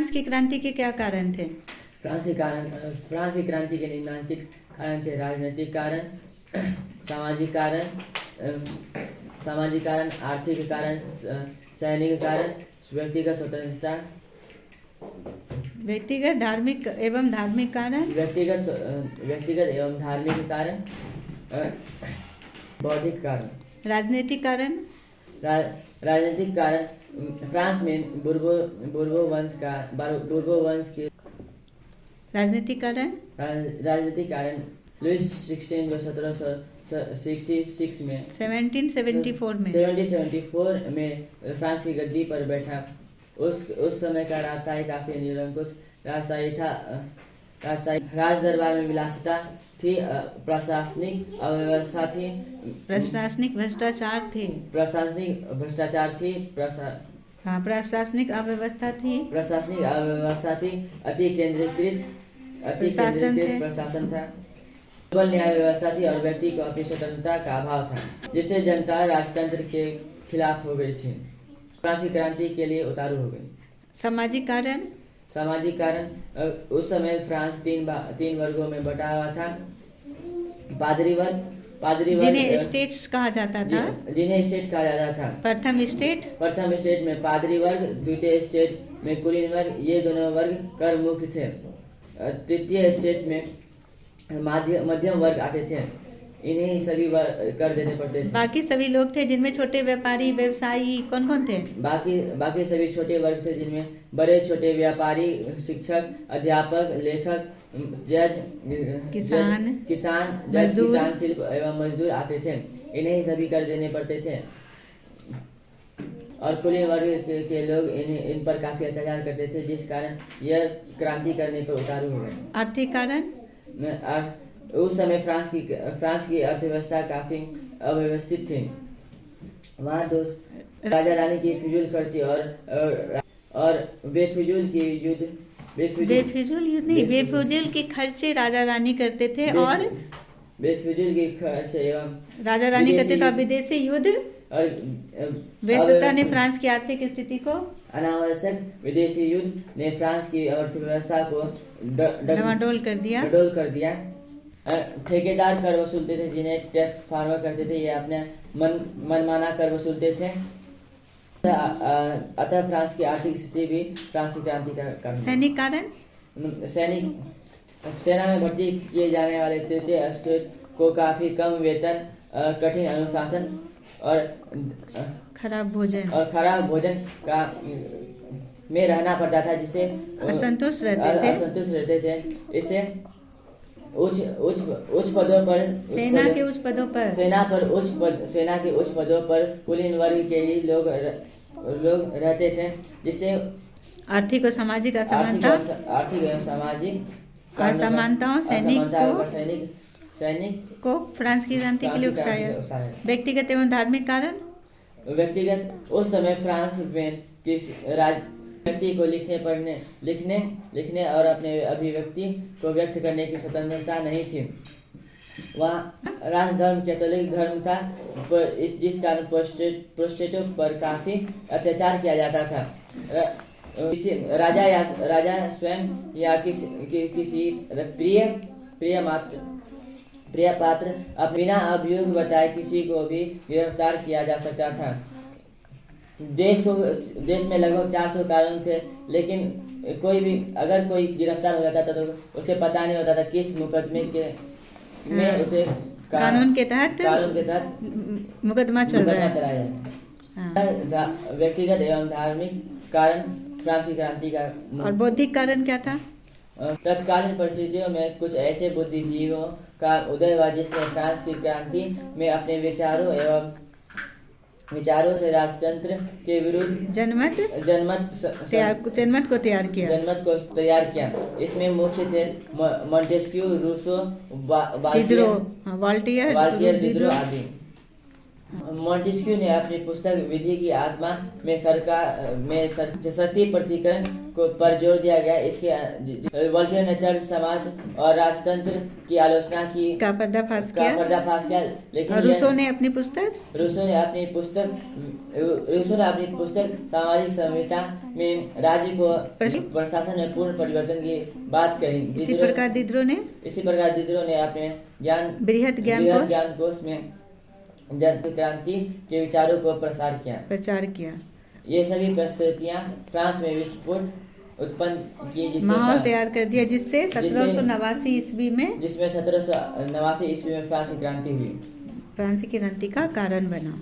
France की क्रांति के क्या कारण थे? फ्रांस की क्रांति के निम्नलिखित कारण थे: राजनीतिक कारण, सामाजिक कारण, आर्थिक कारण, सैनिक कारण, व्यक्तिगत स्वतंत्रता, व्यक्तिगत धार्मिक एवं धार्मिक कारण, व्यक्तिगत एवं धार्मिक कारण, बौद्धिक कारण। राजनीतिक कारण, राजनीतिक कारण, फ्रांस में बुर्बो वंश के। राजनीतिक कारण, लुइस 16 जो 1766 में 1774 में फ्रांस की गद्दी पर बैठा। उस समय का राजशाही काफी निरंकुश राजशाही था। राज दरबार में विलासिता थी, प्रशासनिक अव्यवस्था थी, प्रशासनिक भ्रष्टाचार थे, प्रशासनिक अव्यवस्था थी, अति केंद्रीकृत प्रशासन था, केवल न्याय व्यवस्था थी और व्यक्ति को अपनी स्वतंत्रता का अभाव था, जिससे जनता राजतंत्र के खिलाफ हो गई थी। फ्रांस की क्रांति के लिए उतारू हो गई। सामाजिक कारण, उस समय फ्रांस तीन वर्गों में बटा हुआ था। पादरी वर्ग जिन्हें स्टेट्स कहा जाता था। प्रथम स्टेट में पादरी वर्ग, द्वितीय स्टेट में कुलीन वर्ग, ये दोनों वर्ग कर मुक्त थे। तृतीय स्टेट में मध्यम वर्ग आते थे, इन्हें सभी कर देने पड़ते थे। बाकी सभी लोग थे जिनमें छोटे व्यापारी, व्यवसायी कौन कौन थे? बाकी सभी छोटे वर्ग थे, जिनमें बड़े छोटे व्यापारी, शिक्षक, अध्यापक, लेखक, जज, किसान, शिल्प एवं मजदूर आते थे। इन्हें ही सभी कर देने पड़ते थे और कुलीन वर्ग के लोग इन पर काफी अत्याचार करते थे, जिस कारण यह क्रांति करने पर उतारू हो गए। आर्थिक कारण, उस समय फ्रांस की अर्थव्यवस्था काफी अव्यवस्थित थी। वहाँ दो राजा रानी की फिजूल खर्ची और बेफिजूल के खर्चे राजा रानी करते थे और बेफिजूल के खर्च एवं राजा रानी करते थे। विदेशी युद्ध और व्यस्तता ने फ्रांस की आर्थिक स्थिति को अनावश्यक विदेशी युद्ध ने फ्रांस की अर्थव्यवस्था को डमाडोल कर दिया। ठेकेदार कर वसूलते थे, जिन्हें टैक्स फार्मर करते थे। ये अपने मनमाना कर वसूलते थे। अतः फ्रांस की आर्थिक स्थिति भी फ्रांस की क्रांति का कारण। सैनिक कारण, सेना में भर्ती किए जाने वाले तृतीय स्टेट को काफी कम वेतन, कठिन अनुशासन और खराब भोजन का में रहना पड़ता था, जिससे असंतुष्ट रहते थे। इसे उच्च पदों पर सेना के उच्च पदों पर कुलीन वर्ग के ही लोग रहते थे, जिससे आर्थिक और सामाजिक असमानताओं सैनिक को फ्रांस की क्रांति के लिए उकसाया। व्यक्तिगत एवं धार्मिक कारण, उस समय फ्रांस में किसी व्यक्ति को लिखने और अपने अभिव्यक्ति को व्यक्त करने की स्वतंत्रता नहीं थी। वहाँ राजधर्म कैथोलिक धर्म था, जिस कारण प्रोस्टेटों पर काफी अत्याचार किया जाता था। राजा स्वयं या किसी प्रिय पात्र बिना अभियोग बताए किसी को भी गिरफ्तार किया जा सकता था। देश में लगभग 400 कानून थे, लेकिन अगर कोई गिरफ्तार हो जाता था तो उसे पता नहीं होता था किस मुकदमे में उसे कानून के तहत मुकदमा चलाया जाए। व्यक्तिगत एवं धार्मिक कारण फ्रांस की क्रांति का। और बौद्धिक कारण क्या था? तत्कालीन परिस्थितियों में कुछ ऐसे बुद्धिजीवियों का उदय हुआ जिसने फ्रांस की क्रांति में अपने विचारों से राजतंत्र के विरुद्ध जनमत को तैयार किया। इसमें मुख्य थे मॉन्टेस्क्यू, रूसो, वॉल्टियर, दिद्रो आदि। मॉन्टेस्क्यू ने अपनी पुस्तक विधि की आत्मा में सती प्रथिकरण को पर जोर दिया गया। इसके वोल्टेयर ने चर्च, समाज और राजतंत्र की आलोचना की का पर्दाफाश किया। लेकिन और रूसो ने अपनी पुस्तक सामाजिक संहिता में राज्य को प्रशासन में पूर्ण परिवर्तन की बात कही। इसी प्रकार दिदरो ने अपने बृहत ज्ञान कोश में जन क्रांति के विचारों को प्रचार किया। ये सभी प्रस्तुतियां फ्रांस में विस्फोट उत्पन्न की, माहौल तैयार कर दिया, जिससे 1789 ईस्वी में फ्रांस की क्रांति हुई। फ्रांस की क्रांति का कारण बना।